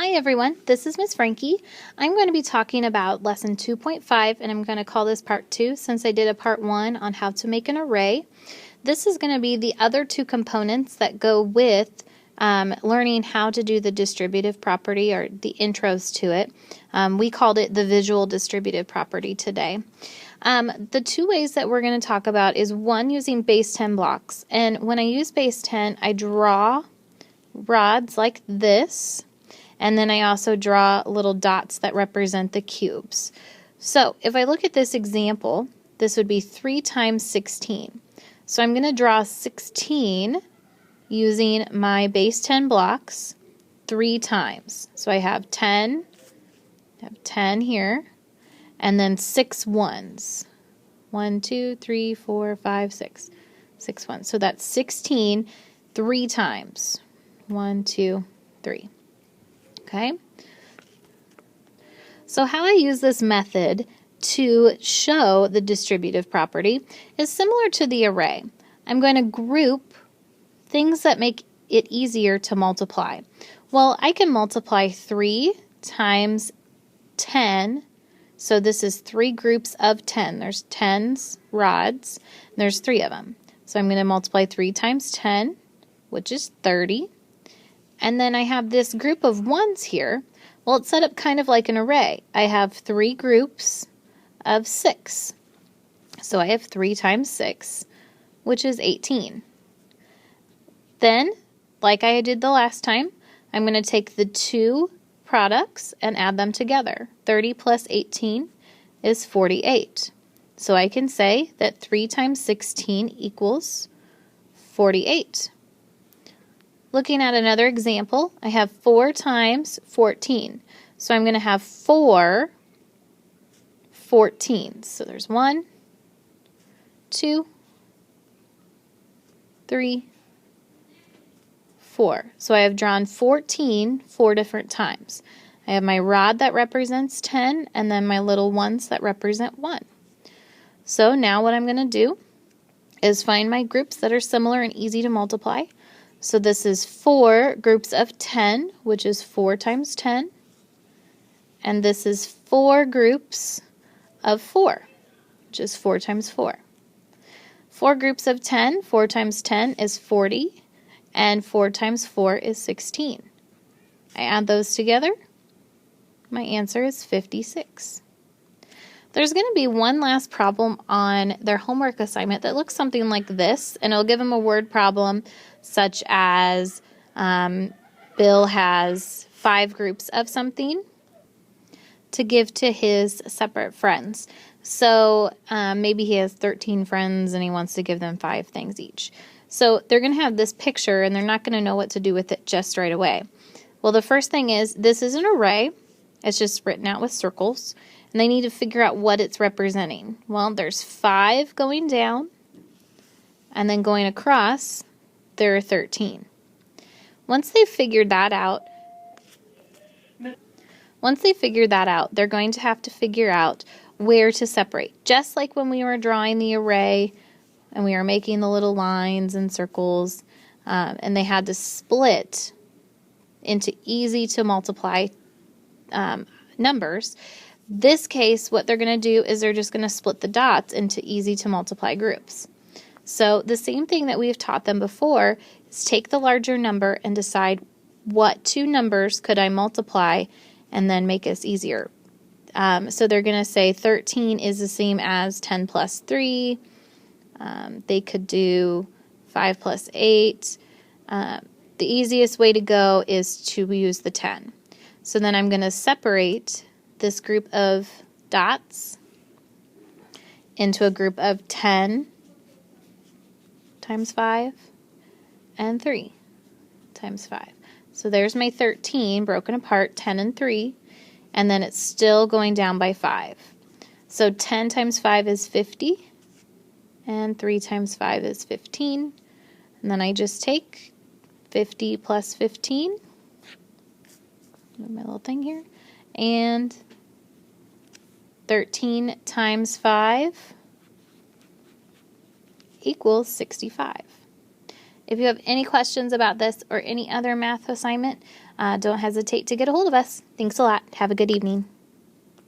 Hi everyone, this is Miss Frankie. I'm going to be talking about lesson 2.5 and I'm going to call this part 2 since I did a part 1 on how to make an array. This is going to be the other two components that go with learning how to do the distributive property or the intros to it. We called it the visual distributive property today. The two ways that we're going to talk about is one using base 10 blocks, and when I use base 10 I draw rods like this, and then I also draw little dots that represent the cubes. So if I look at this example, this would be 3 times 16. So I'm going to draw 16 using my base 10 blocks 3 times. So I have 10 here, and then 6 ones. 1, 2, 3, 4, 5, 6. 6 ones. So that's 16 3 times. 1, 2, 3. Okay? So how I use this method to show the distributive property is similar to the array. I'm going to group things that make it easier to multiply. Well, I can multiply 3 times 10. So this is 3 groups of 10. There's 10's rods, and there's 3 of them. So I'm going to multiply 3 times 10, which is 30. And then I have this group of 1's here. Well, it's set up kind of like an array. I have 3 groups of 6. So I have 3 times 6, which is 18. Then, like I did the last time, I'm going to take the 2 products and add them together. 30 plus 18 is 48. So I can say that 3 times 16 equals 48. Looking at another example, I have 4 times 14. So I'm going to have 4 14s. So there's 1, 2, 3, 4. So I have drawn 14 4 different times. I have my rod that represents 10 and then my little ones that represent 1. So now what I'm going to do is find my groups that are similar and easy to multiply. So this is 4 groups of 10, which is 4 times 10. And this is 4 groups of 4, which is 4 times 4. 4 groups of 10, 4 times 10 is 40. And 4 times 4 is 16. I add those together. My answer is 56. There's going to be one last problem on their homework assignment that looks something like this, and it'll give them a word problem such as Bill has 5 groups of something to give to his separate friends. So maybe he has 13 friends and he wants to give them 5 things each. So they're going to have this picture and they're not going to know what to do with it just right away. Well, the first thing is this is an array. It's just written out with circles. And they need to figure out what it's representing. Well, there's 5 going down, and then going across, there are 13. Once they've figured that out, they're going to have to figure out where to separate. Just like when we were drawing the array and we were making the little lines and circles, and they had to split into easy to multiply numbers. This case, what they're going to do is they're just going to split the dots into easy to multiply groups. So the same thing that we've taught them before is take the larger number and decide what 2 numbers could I multiply and then make this easier. So they're going to say 13 is the same as 10 plus 3. They could do 5 plus 8. The easiest way to go is to use the 10. So then I'm going to separate this group of dots into a group of 10 times 5 and 3 times 5. So there's my 13 broken apart, 10 and 3, and then it's still going down by 5. So 10 times 5 is 50, and 3 times 5 is 15, and then I just take 50 plus 15, move my little thing here, and 13 times 5 equals 65. If you have any questions about this or any other math assignment, don't hesitate to get a hold of us. Thanks a lot. Have a good evening.